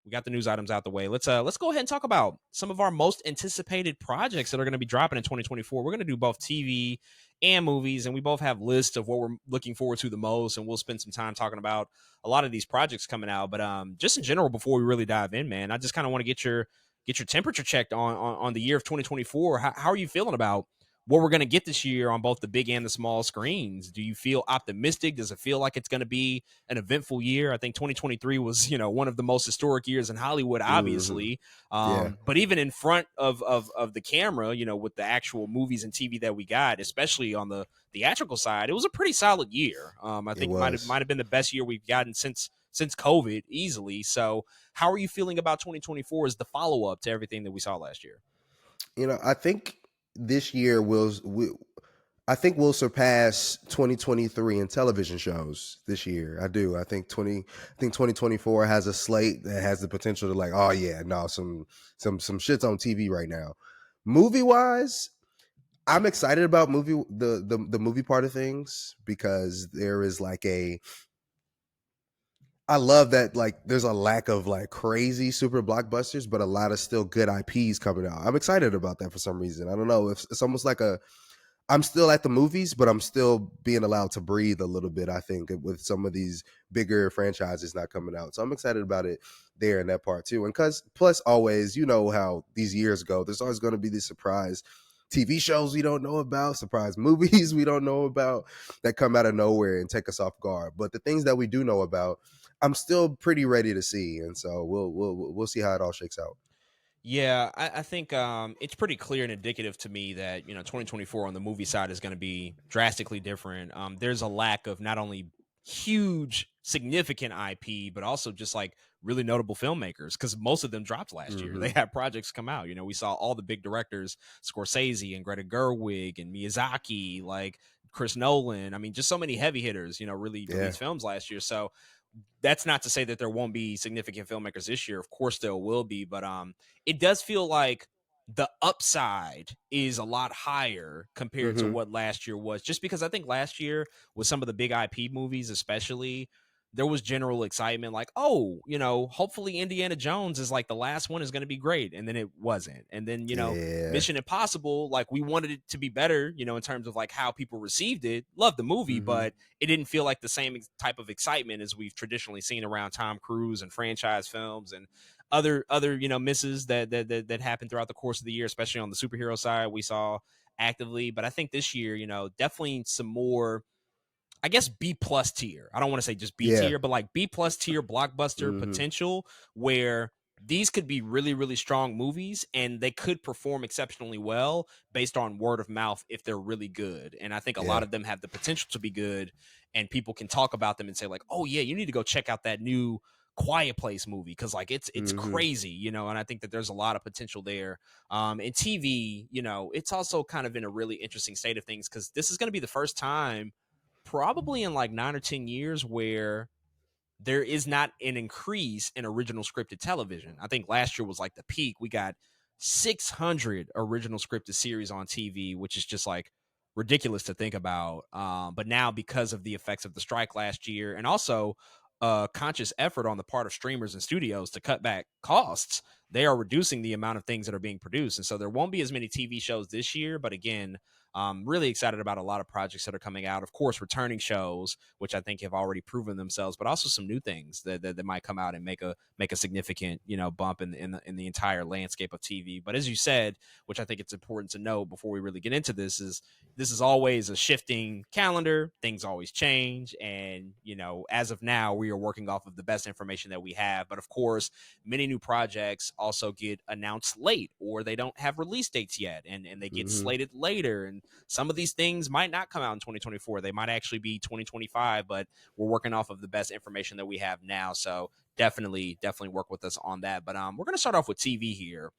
we got the news items out the way. Let's go ahead and talk about some of our most anticipated projects that are going to be dropping in 2024. We're going to do both TV and movies, and we both have lists of what we're looking forward to the most, and we'll spend some time talking about a lot of these projects coming out. But just in general, before we really dive in, man, I just kind of want to get your temperature checked on the year of 2024. How are you feeling about what we're going to get this year on both the big and the small screens? Do you feel optimistic? Does it feel like it's going to be an eventful year? I think 2023 was, one of the most historic years in Hollywood, Hmm. obviously. Yeah, But even in front of the camera, with the actual movies and TV that we got, especially on the theatrical side, it was a pretty solid year. I it think it was. might have been the best year we've gotten since COVID easily. So how are you feeling about 2024 as the follow up to everything that we saw last year? I think this year I think we'll surpass 2023 in television shows this year. I do. I think 2024 has a slate that has the potential to, like, oh yeah, no, some shit's on TV right now. Movie wise, I'm excited about the movie part of things, because there is like a I love that, like, there's a lack of like crazy super blockbusters, but a lot of still good IPs coming out. I'm excited about that for some reason. I don't know. It's almost like I'm still at the movies, but I'm still being allowed to breathe a little bit, I think, with some of these bigger franchises not coming out. So I'm excited about it there in that part too. And cause plus always, you know how these years go, there's always going to be these surprise TV shows we don't know about, surprise movies we don't know about, that come out of nowhere and take us off guard. But the things that we do know about, I'm still pretty ready to see. And so we'll see how it all shakes out. Yeah, I think it's pretty clear and indicative to me that 2024 on the movie side is going to be drastically different. There's a lack of not only huge, significant IP, but also just like really notable filmmakers, because most of them dropped last year. They Hmm. had projects come out. We saw all the big directors, Scorsese and Greta Gerwig and Miyazaki, like Chris Nolan. I mean, just so many heavy hitters, really Yeah. released films last year. So that's not to say that there won't be significant filmmakers this year. Of course there will be, but it does feel like the upside is a lot higher compared to Hmm. what last year was. Just because I think last year with some of the big IP movies, especially, there was general excitement like, oh, hopefully Indiana Jones is like the last one is going to be great, and then it wasn't. And then, Yeah. Mission Impossible, like we wanted it to be better, in terms of like how people received it. Loved the movie, Hmm. but it didn't feel like the same type of excitement as we've traditionally seen around Tom Cruise and franchise films and other misses that happened throughout the course of the year, especially on the superhero side we saw actively. But I think this year, definitely some more, I guess, B plus tier. I don't want to say just B Yeah. tier, but like B plus tier blockbuster Hmm. potential, where these could be really, really strong movies and they could perform exceptionally well based on word of mouth if they're really good. And I think a lot Yeah. of them have the potential to be good, and people can talk about them and say, like, oh yeah, you need to go check out that new Quiet Place movie, because like it's Hmm. crazy, and I think that there's a lot of potential there. And TV, it's also kind of in a really interesting state of things, because this is going to be the first time probably in like 9 or 10 years where there is not an increase in original scripted television. I think last year was like the peak. We got 600 original scripted series on TV, which is just like ridiculous to think about. But now, because of the effects of the strike last year, and also a conscious effort on the part of streamers and studios to cut back costs, they are reducing the amount of things that are being produced. And so there won't be as many TV shows this year. But again, really excited about a lot of projects that are coming out. Of course, returning shows, which I think have already proven themselves, but also some new things that might come out and make a significant bump in the entire landscape of TV. But as you said, which I think it's important to know before we really get into this is always a shifting calendar. Things always change, and as of now, we are working off of the best information that we have. But of course, many new projects also get announced late, or they don't have release dates yet, and they get Hmm. slated later. And some of these things might not come out in 2024. They might actually be 2025, but we're working off of the best information that we have now. So definitely work with us on that. But we're going to start off with TV here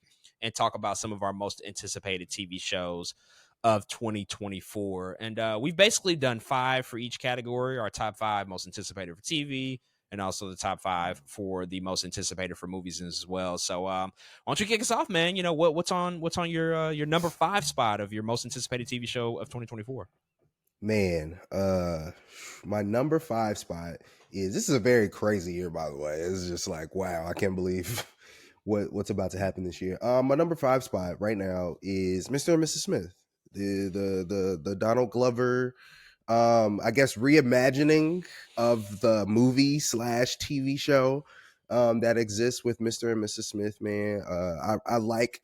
and talk about some of our most anticipated TV shows of 2024. And we've basically done 5 for each category, our top 5 most anticipated for TV, and also the top 5 for the most anticipated for movies as well. So why don't you kick us off, man? What's on your number 5 spot of your most anticipated TV show of 2024? Man, my number five spot is, this is a very crazy year, by the way. It's just like, wow, I can't believe what's about to happen this year. My number five spot right now is Mr. and Mrs. Smith, the Donald Glover, I guess reimagining of the movie slash TV show that exists with Mr. and Mrs. Smith. Man, I like.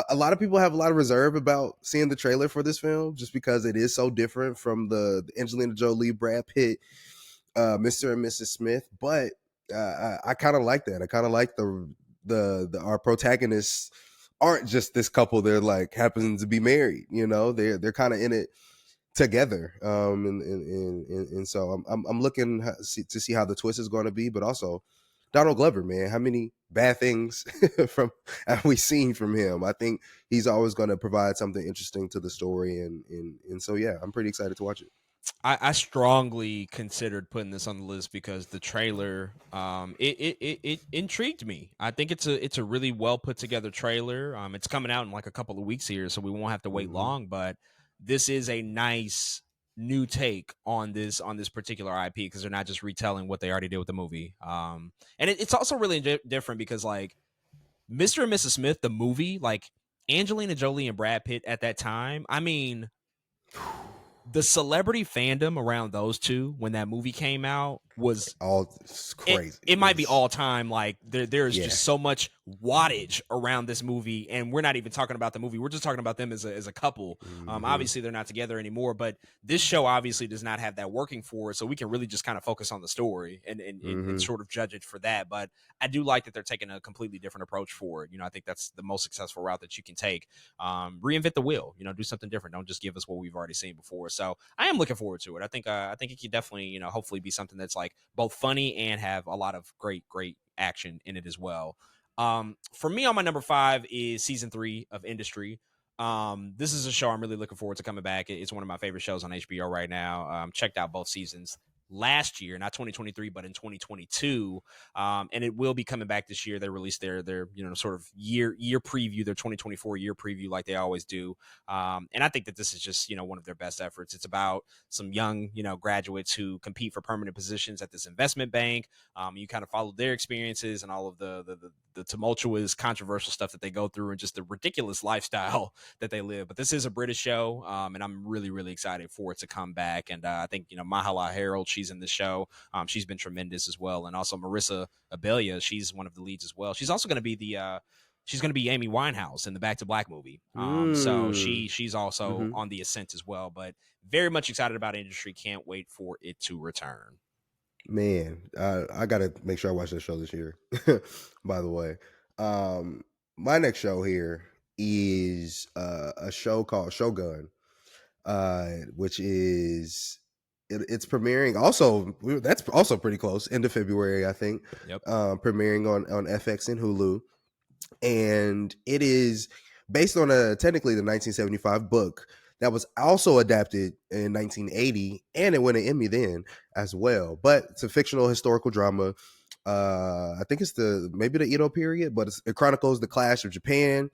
A lot of people have a lot of reserve about seeing the trailer for this film, just because it is so different from the Angelina Jolie, Brad Pitt, Mr. and Mrs. Smith. But I kind of like that. I kind of like the our protagonists aren't just this couple. They're like happen to be married. You know, they're kind of in it together. And so I'm looking to see how the twist is going to be, but also Donald Glover, man, how many bad things from have we seen from him? I think he's always going to provide something interesting to the story, and so yeah, I'm pretty excited to watch it. I strongly considered putting this on the list because the trailer it intrigued me. I think it's a really well put together trailer. It's coming out in like a couple of weeks here, so we won't have to wait Hmm. long. But this is a nice new take on this particular IP because they're not just retelling what they already did with the movie. And it's also really different because like Mr. and Mrs. Smith, the movie, like Angelina Jolie and Brad Pitt at that time. I mean, the celebrity fandom around those two when that movie came out was All it's it crazy. it might be It's all time. Like there's yeah. just so much wattage around this movie, and we're not even talking about the movie. We're just talking about them as a couple. Hmm. Obviously, they're not together anymore, but this show obviously does not have that working for it. So we can really just kind of focus on the story and Hmm. sort of judge it for that. But I do like that they're taking a completely different approach for it. You know, I think that's the most successful route that you can take. Reinvent the wheel. You know, do something different. Don't just give us what we've already seen before. So I am looking forward to it. I think it could definitely hopefully be something that's like both funny and have a lot of great action in it as well. For me, on my number five is season 3 of Industry. This is a show I'm really looking forward to coming back. It's one of my favorite shows on HBO right now. Checked out both seasons last year, not 2023, but in 2022. And it will be coming back this year. They released their sort of year preview, their 2024 year preview, like they always do. And I think that this is just one of their best efforts. It's about some young graduates who compete for permanent positions at this investment bank. You kind of follow their experiences and all of the tumultuous, controversial stuff that they go through, and just the ridiculous lifestyle that they live. But this is a British show, and I'm really excited for it to come back. And I think Mahala Harold, she's in the show. She's been tremendous as well, and also Marissa Abelia, she's one of the leads as well. She's also going to be the she's going to be Amy Winehouse in the Back to Black movie. So Mm. she's also Hmm. on the ascent as well. But very much excited about Industry. Can't wait for it to return. Man, I gotta make sure I watch that show this year. By the way, um, my next show here is a show called Shogun, which is it's premiering. Also, that's also pretty close, end of February, I think. Yep. Premiering on FX and Hulu, and it is based on a technically the 1975 book that was also adapted in 1980, and it won an Emmy then as well. But it's a fictional historical drama. I think it's the maybe the Edo period, but it chronicles the clash of Japan,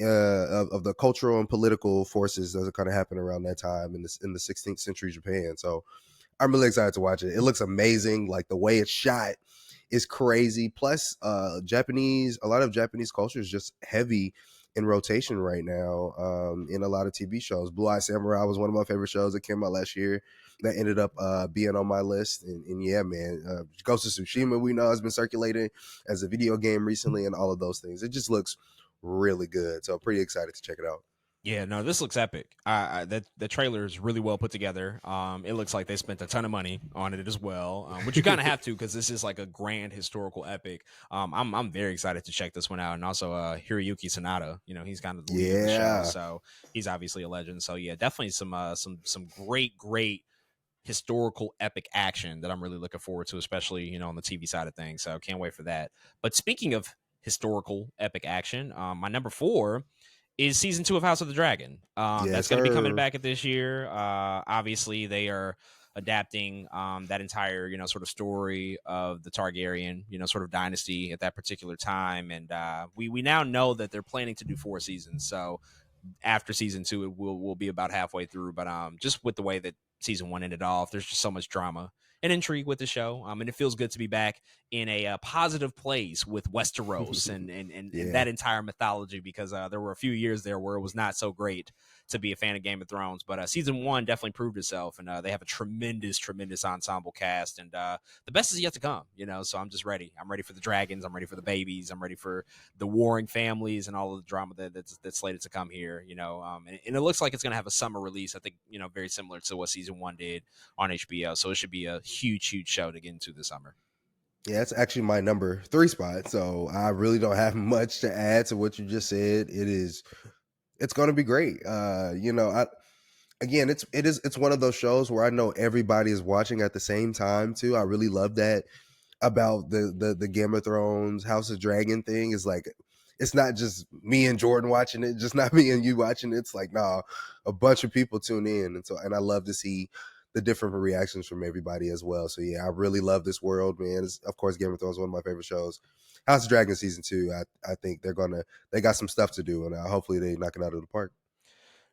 of the cultural and political forces that kind of happened around that time in the 16th century Japan. So I'm really excited to watch it. It looks amazing. Like the way it's shot is crazy. Plus, a lot of Japanese culture is just heavy in rotation right now, in a lot of TV shows. Blue Eye Samurai was one of my favorite shows that came out last year. That ended up being on my list. And yeah, man, Ghost of Tsushima, we know, has been circulating as a video game recently, and all of those things. It just looks really good. So I'm pretty excited to check it out. Yeah, no, this looks epic. That the trailer is really well put together. It looks like they spent a ton of money on it as well, which you kind of have to because this is like a grand historical epic. I'm very excited to check this one out, and also Hiroyuki Sanada. He's kind of the lead of the show, Yeah. so he's obviously a legend. So yeah, definitely some great historical epic action that I'm really looking forward to, especially on the TV side of things. So can't wait for that. But speaking of historical epic action, my number 4 is season 2 of House of the Dragon. Yes, That's going to be coming sir. back at this year. Obviously, they are adapting that entire sort of story of the Targaryen sort of dynasty at that particular time, and we now know that they're planning to do 4 seasons. So after season 2, it will be about halfway through. But just with the way that season one ended off. There's just so much drama and intrigue with the show, and it feels good to be back in a positive place with Westeros and Yeah. that entire mythology, because there were a few years there where it was not so great to be a fan of Game of Thrones. But season one definitely proved itself, and they have a tremendous ensemble cast, and the best is yet to come. So I'm just ready. I'm ready for the dragons. I'm ready for the babies. I'm ready for the warring families and all of the drama that's slated to come here. And it looks like it's going to have a summer release. I think very similar to what season one did on HBO. So it should be a huge show to get into this summer. Yeah, it's actually my number 3 spot. So I really don't have much to add to what you just said. It's going to be great. Again, it's one of those shows where I know everybody is watching at the same time too. I really love that about the Game of Thrones House of Dragon thing. Is like it's not just me and Jordan watching it, just not me and you watching it. It's like, nah, a bunch of people tune in, and I love to see the different reactions from everybody as well. So yeah, I really love this world, man. Of course, Game of Thrones is one of my favorite shows. House of Dragon season 2, I think they got some stuff to do, and hopefully they knock it out of the park.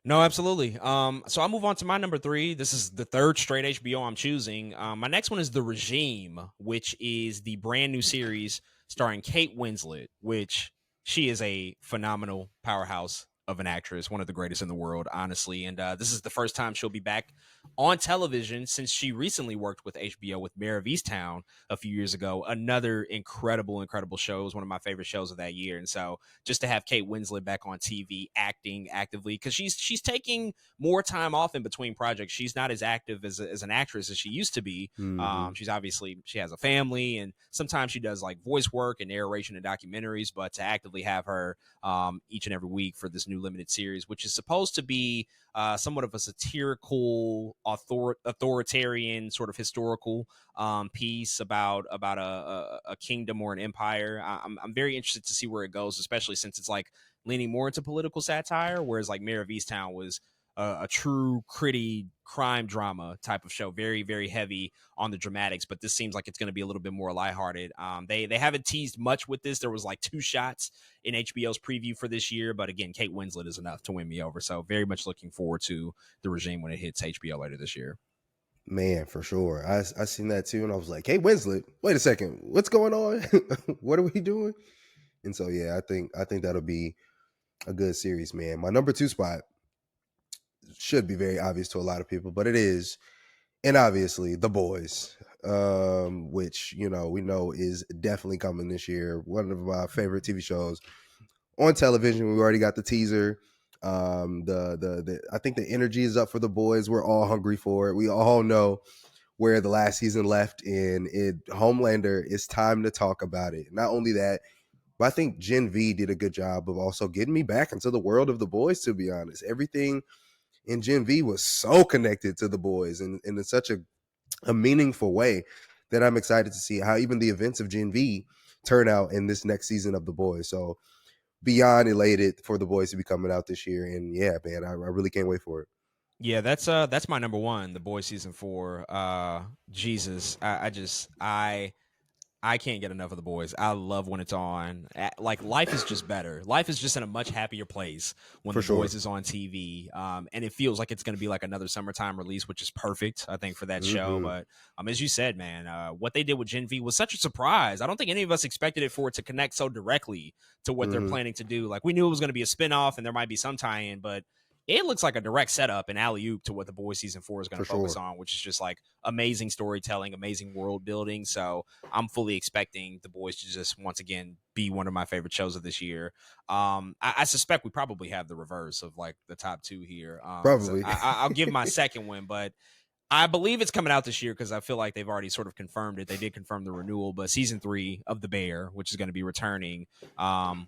No, absolutely. So I'll move on to my number 3. This is the third straight HBO I'm choosing. My next one is The Regime, which is the brand new series starring Kate Winslet, which she is a phenomenal powerhouse of an actress, one of the greatest in the world, honestly. And this is the first time she'll be back on television since she recently worked with HBO with Mayor of Easttown a few years ago. Another incredible show. It was one of my favorite shows of that year. And so just to have Kate Winslet back on TV acting actively, because she's taking more time off in between projects. She's not as active as an actress as she used to be. Mm-hmm. She has a family, and sometimes she does like voice work and narration and documentaries. But to actively have her each and every week for this new limited series, which is supposed to be somewhat of a satirical, authoritarian sort of historical piece about a kingdom or an empire. I'm very interested to see where it goes, especially since it's like leaning more into political satire, whereas like Mayor of Easttown was a true gritty crime drama type of show, very heavy on the dramatics. But this seems like it's going to be a little bit more lighthearted. They haven't teased much with this. There was like 2 shots in HBO's preview for this year, but again, Kate Winslet is enough to win me over. So very much looking forward to The Regime when it hits HBO later this year. Man, for sure. I seen that too, and I was like, "Hey, Winslet, wait a second, what's going on? What are we doing?" And so, yeah, I think that'll be a good series, man. My number 2 spot should be very obvious to a lot of people, but it is, and obviously, The Boys, which we know is definitely coming this year. One of my favorite TV shows on television. We already got the teaser. The I think the energy is up for The Boys. We're all hungry for it. We all know where the last season left in it. Homelander, it's time to talk about it. Not only that, but I think Gen V did a good job of also getting me back into the world of The Boys, to be honest. Everything in Gen V was so connected to The Boys and in such a meaningful way that I'm excited to see how even the events of Gen V turn out in this next season of The Boys. So beyond elated for The Boys to be coming out this year. And yeah, man, I really can't wait for it. Yeah, that's my number 1, The Boys season 4. Jesus, I can't get enough of The Boys. I love when it's on. Like, life is just better. Life is just in a much happier place when For The sure. Boys is on TV. And it feels like it's going to be like another summertime release, which is perfect, I think, for that show. Mm-hmm. But as you said, man, what they did with Gen V was such a surprise. I don't think any of us expected it for it to connect so directly to what they're Mm-hmm. planning to do. Like, we knew it was going to be a spinoff and there might be some tie-in, but it looks like a direct setup and alley oop to what The Boys season 4 is going For to focus sure. on, which is just like amazing storytelling, amazing world building. So I'm fully expecting The Boys to just once again be one of my favorite shows of this year. I suspect we probably have the reverse of like the top 2 here. Probably. I'll give my second one, but I believe it's coming out this year because I feel like they've already sort of confirmed it. They did confirm the renewal, but season 3 of The Bear, which is going to be returning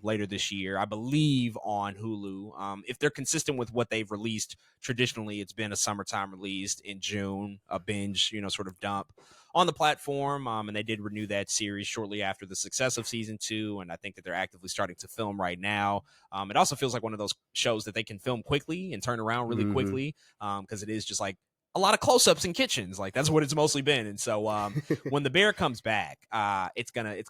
later this year, I believe on Hulu. If they're consistent with what they've released traditionally, it's been a summertime release in June, a binge, sort of dump on the platform. And they did renew that series shortly after the success of season 2. And I think that they're actively starting to film right now. It also feels like one of those shows that they can film quickly and turn around really Mm-hmm. quickly because it is just like a lot of close-ups in kitchens. Like that's what it's mostly been. And so when the bear comes back, it's gonna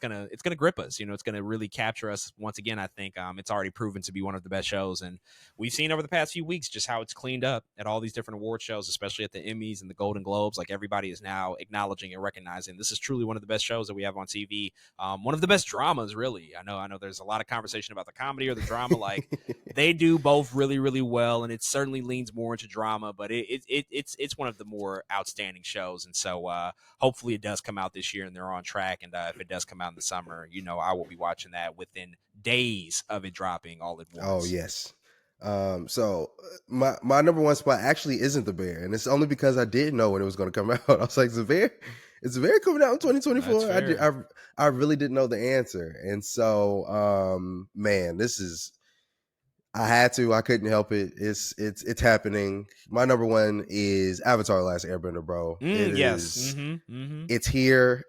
grip us. It's gonna really capture us once again. I think it's already proven to be one of the best shows, and we've seen over the past few weeks just how it's cleaned up at all these different award shows, especially at the Emmys and the Golden Globes. Like everybody is now acknowledging and recognizing this is truly one of the best shows that we have on TV. One of the best dramas, really. I know. There's a lot of conversation about the comedy or the drama. Like they do both really, really well, and it certainly leans more into drama. But it's one of the more outstanding shows, and so hopefully it does come out this year, and they're on track. And if it does come out in the summer, I will be watching that within days of it dropping all at Oh once. yes. So my number one spot actually isn't the bear, and it's only because I didn't know when it was going to come out. I was like, the bear, is the bear coming out in That's 2024? fair. I really didn't know the answer, and so man, I had to. I couldn't help it. It's happening. My number one is Avatar: The Last Airbender, bro. It Yes. is. Mm-hmm. It's here.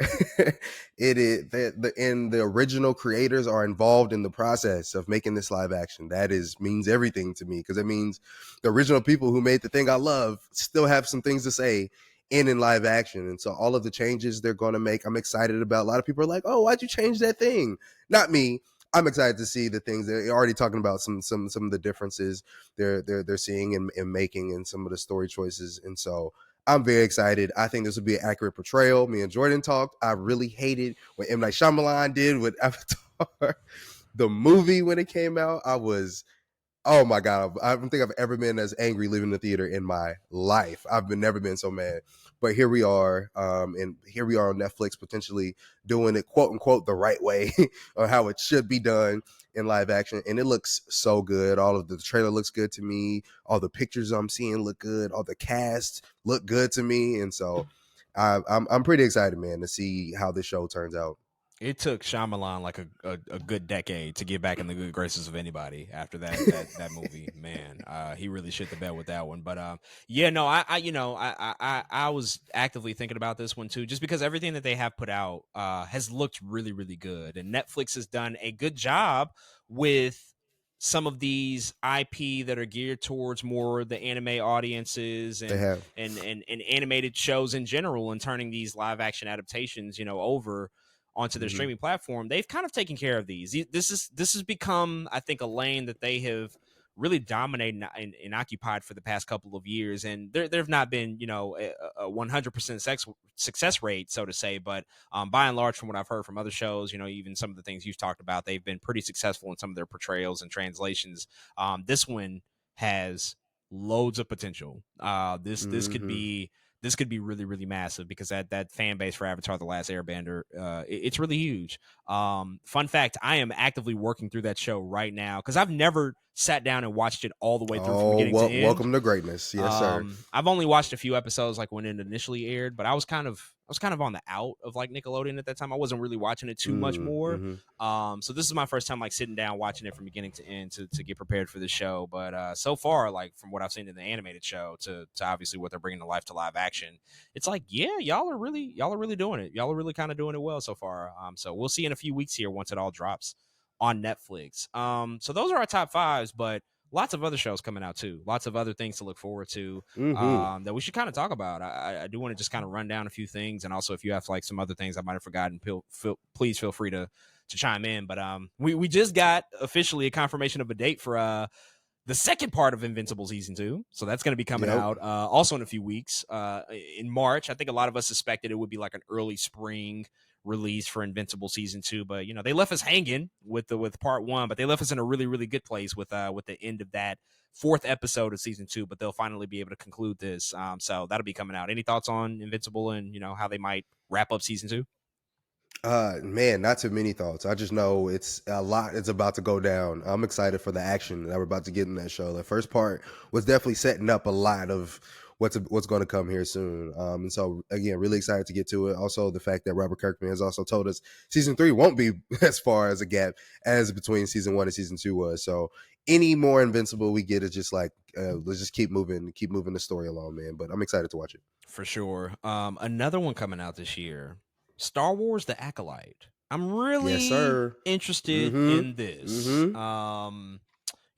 It is the original creators are involved in the process of making this live action. That is means everything to me because it means the original people who made the thing I love still have some things to say in live action. And so all of the changes they're going to make, I'm excited about. A lot of people are like, "Oh, why'd you change that thing?" Not me. I'm excited to see the things they're already talking about. Some of the differences they're seeing and making, and some of the story choices. And so I'm very excited. I think this would be an accurate portrayal. Me and Jordan talked. I really hated what M. Night Shyamalan did with Avatar, the movie when it came out. Oh my god, I don't think I've ever been as angry leaving the theater in my life. Never been so mad. But here we are, and here we are on Netflix potentially doing it quote unquote the right way or how it should be done in live action, and it looks so good. All of the trailer looks good to me. All the pictures I'm seeing look good. All the cast look good to me, and so I'm pretty excited, man, to see how this show turns out. It took Shyamalan like a good decade to get back in the good graces of anybody after that movie. Man, he really shit the bed with that one. But yeah, no, I was actively thinking about this one too, just because everything that they have put out has looked really, really good, and Netflix has done a good job with some of these IP that are geared towards more the anime audiences They have. and animated shows in general, and turning these live action adaptations, over onto their Mm-hmm. streaming platform. They've kind of taken care of these. This has become, I think, a lane that they have really dominated and occupied for the past couple of years. And there have not been, a 100% success rate, so to say. But by and large, from what I've heard from other shows, even some of the things you've talked about, they've been pretty successful in some of their portrayals and translations. This one has loads of potential. This could Mm-hmm. be really, really massive because that fan base for Avatar: The Last Airbender, it's really huge. Fun fact: I am actively working through that show right now because I've never sat down and watched it all the way through from Oh, beginning to well, end. welcome to greatness. Yes, sir. I've only watched a few episodes like when it initially aired, but I was kind of on the out of like Nickelodeon at that time. I wasn't really watching it too much more. Mm-hmm. So this is my first time like sitting down watching it from beginning to end to get prepared for the show. But so far, like from what I've seen in the animated show to obviously what they're bringing to life to live action, it's like, yeah, y'all are really doing it. Y'all are really kind of doing it well so far. So we'll see in a few weeks here once it all drops on Netflix. So those are our top fives, but lots of other shows coming out too. Lots of other things to look forward to Mm-hmm. that we should kind of talk about. I do want to just kind of run down a few things, and also if you have like some other things I might have forgotten, please feel free to chime in. But we just got officially a confirmation of a date for the second part of Invincible season 2. So that's going to be coming Yep. out also in a few weeks in March. I think a lot of us suspected it would be like an early spring release for Invincible season 2, but they left us hanging with part 1, but they left us in a really, really good place with the end of that fourth episode of season 2, but they'll finally be able to conclude this. So that'll be coming out. Any thoughts on Invincible and how they might wrap up season 2? Man, not too many thoughts. I just know it's a lot. It's about to go down. I'm excited for the action that we're about to get in that show. The first part was definitely setting up a lot of what's going to come here soon. And so again, really excited to get to it. Also, the fact that Robert Kirkman has also told us season 3 won't be as far as a gap as between season 1 and season 2 was. So any more Invincible we get is just like let's just keep moving the story along, man. But I'm excited to watch it. For sure. Another one coming out this year, Star Wars: The Acolyte. I'm Yes, really sir. interested Mm-hmm. in this. Mm-hmm.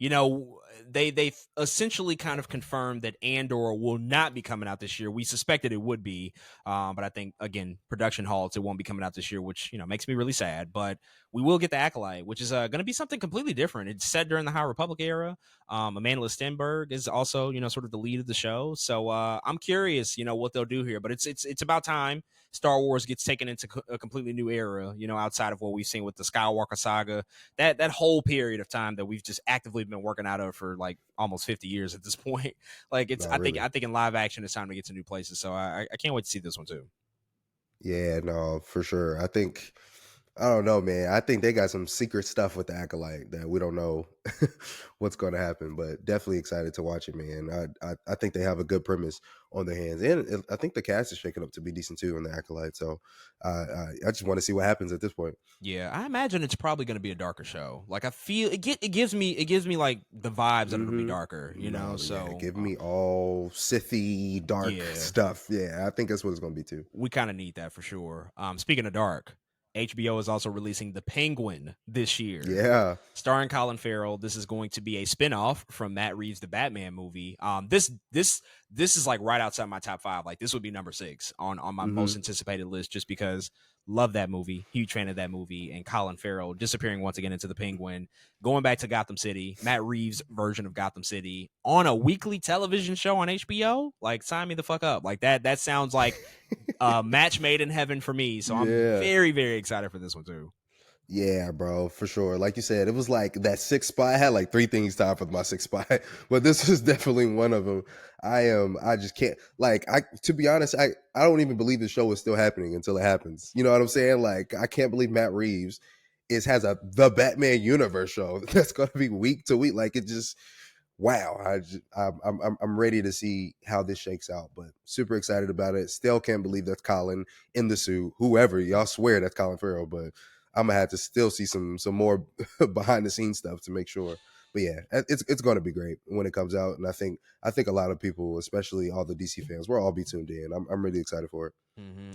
You know, they essentially kind of confirmed that Andor will not be coming out this year. We suspected it would be, but I think again production halts, it won't be coming out this year, which makes me really sad. But we will get the Acolyte, which is going to be something completely different. It's set during the High Republic era. Amanda Stenberg is also sort of the lead of the show, so I'm curious what they'll do here. But it's about time Star Wars gets taken into a completely new era, outside of what we've seen with the Skywalker saga, that whole period of time that we've just actively been working out of for like almost 50 years at this point. Like No, I really. think in live action it's time to get to new places. So I can't wait to see this one too. Yeah, no, for sure. I don't know, man. I think they got some secret stuff with the Acolyte that we don't know what's going to happen, but definitely excited to watch it, man. I think they have a good premise on their hands, and I think the cast is shaking up to be decent too in the Acolyte. So I just want to see what happens at this point. Yeah, I imagine it's probably going to be a darker show. Like I feel it gives me like the vibes that it'll be Mm-hmm. darker, No, yeah, So give me all Sithy dark yeah, stuff. Yeah, I think that's what it's going to be too. we kind of need that for sure. Speaking of dark, HBO is also releasing The Penguin this year, Yeah. starring Colin Farrell. This is going to be a spinoff from Matt Reeves' The Batman movie. This is like right outside my top 5. Like this would be number 6 on my Mm-hmm. most anticipated list, just because love that movie, huge fan of that movie, and Colin Farrell disappearing once again into The Penguin, going back to Gotham City, Matt Reeves' version of Gotham City on a weekly television show on HBO. Like sign me the fuck up. Like that sounds like match made in heaven for me. So I'm Yeah. very, very excited for this one too. Yeah, bro, for sure. Like you said, it was like that sixth spot. I had like 3 things tied for my sixth spot, but this is definitely one of them. I just can't, to be honest, I don't even believe the show is still happening until it happens. You know what I'm saying? Like, I can't believe Matt Reeves has the Batman universe show that's going to be week to week. Like, it just, wow. I'm ready to see how this shakes out, but super excited about it. Still can't believe that's Colin in the suit. Whoever, y'all swear that's Colin Farrell, but I'm gonna have to still see some more behind the scenes stuff to make sure. But yeah, it's going to be great when it comes out, and I think a lot of people, especially all the DC fans, we'll all be tuned in. I'm really excited for it.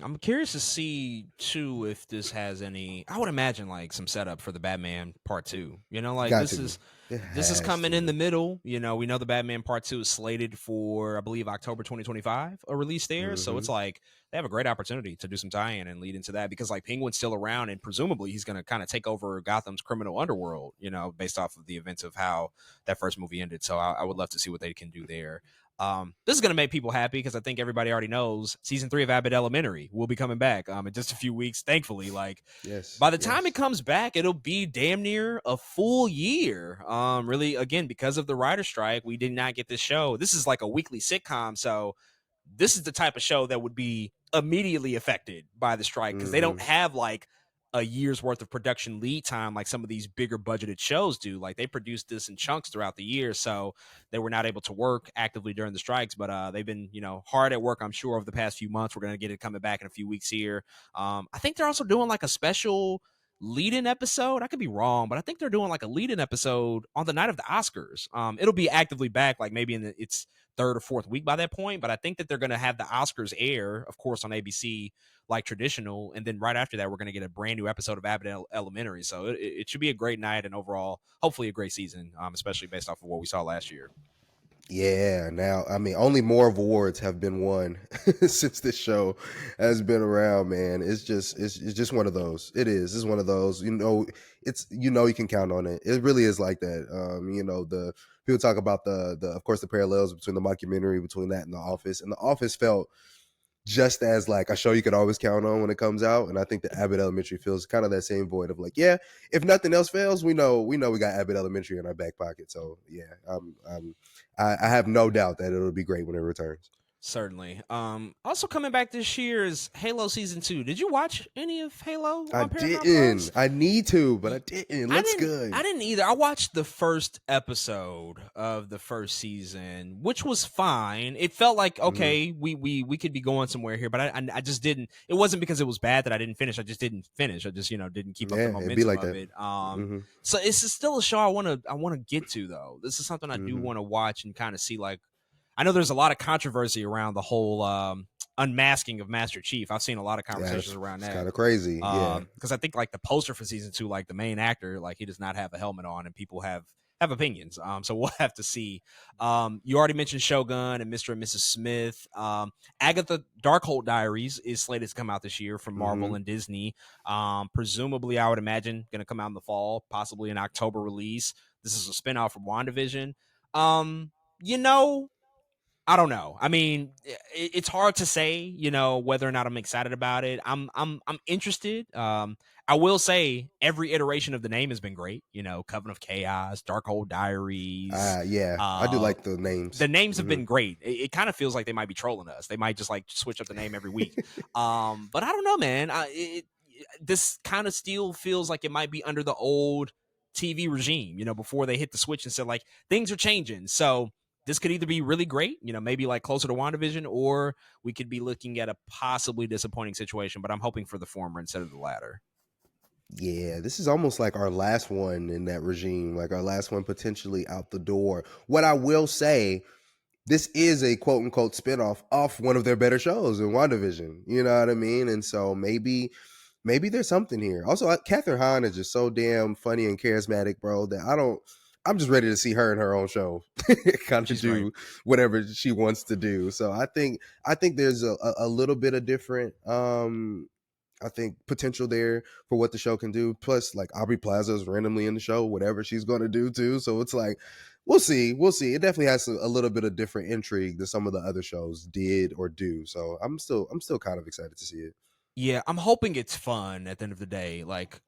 I'm curious to see too if this has any. I would imagine like some setup for the Batman Part Two. Like Got this to. is It this is has coming in the to. middle. We know the Batman Part Two is slated for I believe October 2025 a release there. So Hmm. it's like they have a great opportunity to do some tie-in and lead into that because like Penguin's still around and presumably he's going to kind of take over Gotham's criminal underworld. Based off of the events of how that first movie ended. So I would love to see what they can do there. This is going to make people happy because I think everybody already knows season 3 of Abbott Elementary will be coming back in just a few weeks. Thankfully, like Yes, by the time it yes. comes back, it'll be damn near a full year. Really, again, because of the writer strike, we did not get this show. This is like a weekly sitcom, so this is the type of show that would be immediately affected by the strike because they don't Hmm. have like a year's worth of production lead time like some of these bigger budgeted shows do. Like they produced this in chunks throughout the year, so they were not able to work actively during the strikes. But they've been hard at work, I'm sure, over the past few months. We're gonna get it coming back in a few weeks here. I think they're also doing like a special lead-in episode. I could be wrong, but I think they're doing like a lead-in episode on the night of the Oscars. It'll be actively back like maybe in its third or fourth week by that point, but I think that they're going to have the Oscars air, of course, on ABC like traditional, and then right after that, we're going to get a brand new episode of Abbott Elementary. So it should be a great night and overall, hopefully, a great season, especially based off of what we saw last year. Yeah, now I mean, only more awards have been won since this show has been around, man. It's just one of those. It is. It's one of those. It's you can count on it. It really is like that. The people talk about the of course the parallels between the mockumentary between that and The Office, and The Office felt just as like a show you could always count on when it comes out. And I think the Abbott Elementary feels kind of that same void of like, yeah, if nothing else fails, we got Abbott Elementary in our back pocket. So yeah, I have no doubt that it'll be great when it returns. Certainly. Also coming back this year is Halo season 2. Did you watch any of Halo I on Paramount Plus? didn't. I need to, but I didn't. It I looks didn't I good. didn't either. I watched the first episode of the first season, which was fine. It felt like Hmm. okay, we could be going somewhere here, but I just didn't. It wasn't because it was bad that I didn't finish. I just didn't finish. I just didn't keep up the Yeah, it'd be momentum like of that. it. Hmm. So it's still a show I want to get to though. This is something I do Hmm. want to watch and kind of see like I know there's a lot of controversy around the whole unmasking of Master Chief. I've seen a lot of Yeah, conversations around it's that. kind of crazy. Yeah. Because I think like the poster for season 2, like the main actor, like he does not have a helmet on, and people have have opinions. So we'll have to see. You already mentioned Shogun and Mr. and Mrs. Smith. Agatha Darkhold Diaries is slated to come out this year from Marvel Hmm. and Disney. Presumably, I would imagine going to come out in the fall, possibly an October release. This is a spinoff from WandaVision. Um, you know, I don't know. I mean, it's hard to say, whether or not I'm excited about it. I'm interested. I will say every iteration of the name has been great. Coven of Chaos, Darkhold Diaries. Yeah, I do Uh, like the names. the names have Hmm. been great. It kind of feels like they might be trolling us. They might just like switch up the name every week. But I don't know, man. This kind of still feels like it might be under the old TV regime. Before they hit the switch and said like things are changing. So this could either be really great, maybe like closer to WandaVision, or we could be looking at a possibly disappointing situation. But I'm hoping for the former instead of the latter. Yeah, this is almost like our last one in that regime, like our last one potentially out the door. What I will say, this is a quote unquote spinoff off one of their better shows in WandaVision. You know what I mean? And so maybe there's something here. Also, Catherine Hahn is just so damn funny and charismatic, bro, that I'm just ready to see her in her own show kind of She's great. do whatever she wants to do. So I think there's a little bit of different I think potential there for what the show can do. Plus, like Aubrey Plaza is randomly in the show, whatever she's going to do too. So it's like, we'll see, we'll see. It definitely has a little bit of different intrigue than some of the other shows did or do. So I'm still kind of excited to see it. Yeah, I'm hoping it's fun at the end of the day. Like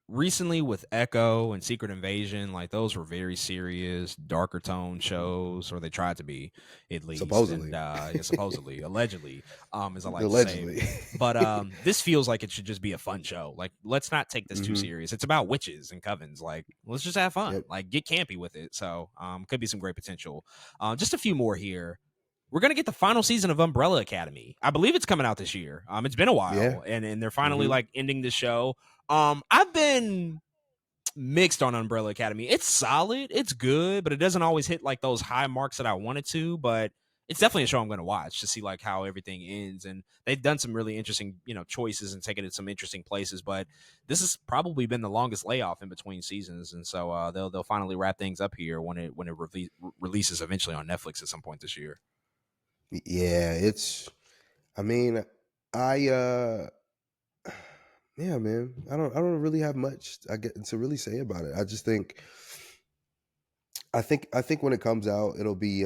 recently with Echo and Secret Invasion, like those were very serious, darker tone shows, or they tried to be at least. And Supposedly, yeah, supposedly, allegedly, as I like to say. allegedly. But this feels like it should just be a fun show. Like, let's not take this too Hmm. serious. It's about witches and covens. Like, let's just have fun. Yep. Like, get campy with it. So, could be some great potential. Just a few more here. We're gonna get the final season of Umbrella Academy. I believe it's coming out this year. It's been a Yeah. while, and they're finally Hmm. like ending the show. I've been mixed on Umbrella Academy. It's solid, it's good, but it doesn't always hit like those high marks that I want it to. But it's definitely a show I'm going to watch to see like how everything ends. And they've done some really interesting, choices and taken it some interesting places. But this has probably been the longest layoff in between seasons, and so they'll finally wrap things up here when it releases eventually on Netflix at some point this year. Yeah, I mean, I yeah, man. I don't really have much I get to really say about it. I just think when it comes out, it'll be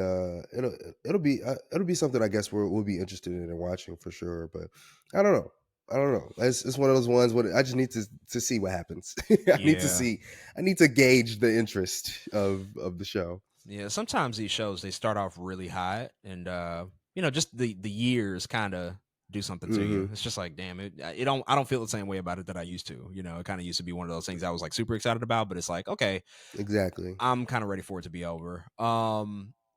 something I guess we'll be interested in and watching for sure. But I don't know. I don't know. It's one of those ones where I just need to see what happens. I need to Yeah. see. I need to gauge the interest of the show. Yeah, sometimes these shows they start off really hot, and just the years kind of do something to you. Hmm. It's just like, damn it don't I don't feel the same way about it that I used to. It kind of used to be one of those things I was like super excited about, but it's like, okay, Exactly. I'm kind of ready for it to be over.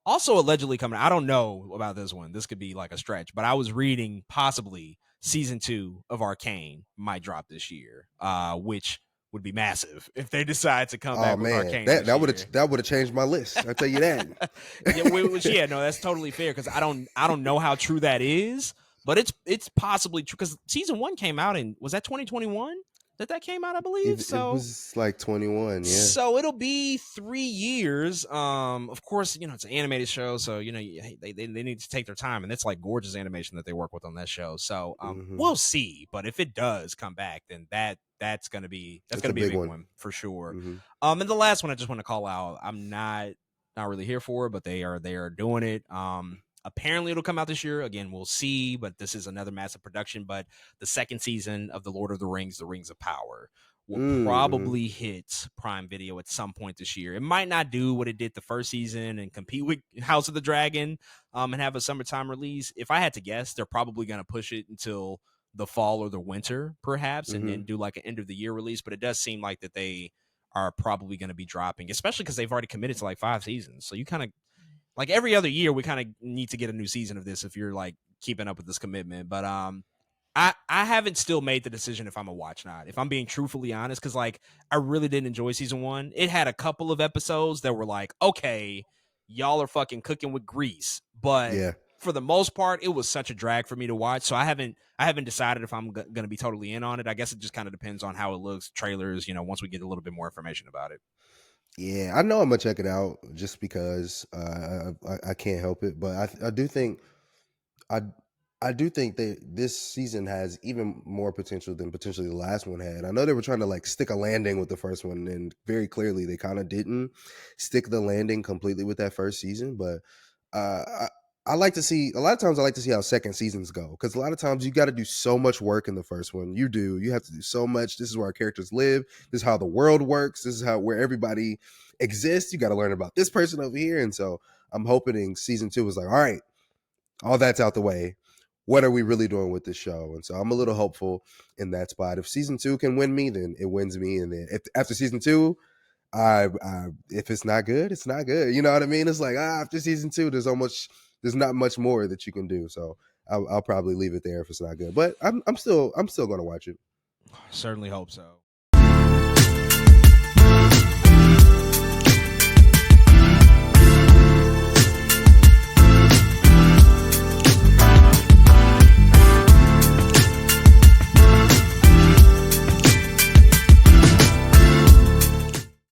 Also allegedly coming, I don't know about this one. This could be like a stretch, but I was reading possibly season 2 of Arcane might drop this year, which would be massive if they decide to come Oh back with man, Arcane that this that would year. have that would have changed my list. I tell you that. Yeah, which yeah, no, that's totally fair because I don't know how true that is, but it's possibly true because season 1 came out in was that 2021 that came out, I believe. It So was like 21. Yeah. so it'll be 3 years. Of course, it's an animated show, so they need to take their time, and it's like gorgeous animation that they work with on that show. So Hmm. we'll see. But if it does come back, then that's gonna be that's It's gonna a be a big big one. one for sure. Hmm. And the last one I just want to call out, I'm not really here for, but they are doing it. Apparently it'll come out this year. Again, we'll see, but this is another massive production. But the second season of The Lord of the Rings, The Rings of Power, will Mm-hmm. probably hit Prime Video at some point this year. It might not do what it did the first season and compete with House of the Dragon, and have a summertime release. If I had to guess, they're probably going to push it until the fall or the winter, perhaps, and Hmm. then do like an end of the year release. But it does seem like that they are probably going to be dropping, especially because they've already committed to like 5 seasons. So you kind of like every other year we kind of need to get a new season of this if you're like keeping up with this commitment. But I haven't still made the decision if I'm a watch not. If I'm being truthfully honest, because like I really didn't enjoy season 1. It had a couple of episodes that were like, okay, y'all are fucking cooking with grease, but Yeah. for the most part, it was such a drag for me to watch. So I haven't decided if I'm going to be totally in on it. I guess it just kind of depends on how it looks, trailers, once we get a little bit more information about it. Yeah, I know I'm gonna check it out just because I can't help it. But I do think I I do think that this season has even more potential than potentially the last one had. I know they were trying to like stick a landing with the first one, and very clearly they kind of didn't stick the landing completely with that first season. But uh, I, I like to see a lot of times. I like to see how second seasons go because a lot of times you got to do so much work in the first one. You have to do so much. This is where our characters live. This is how the world works. This is how where everybody exists. You got to learn about this person over here, and so I'm hoping in season two is like, all right, all that's out the way. What are we really doing with this show? And so I'm a little hopeful in that spot. If season two can win me, then it wins me. And then if after season two, I if it's not good, it's not good. You know what I mean? It's like after season two, there's not much more that you can do. So I'll probably leave it there if it's not good. But I'm still going to watch it. Certainly hope so.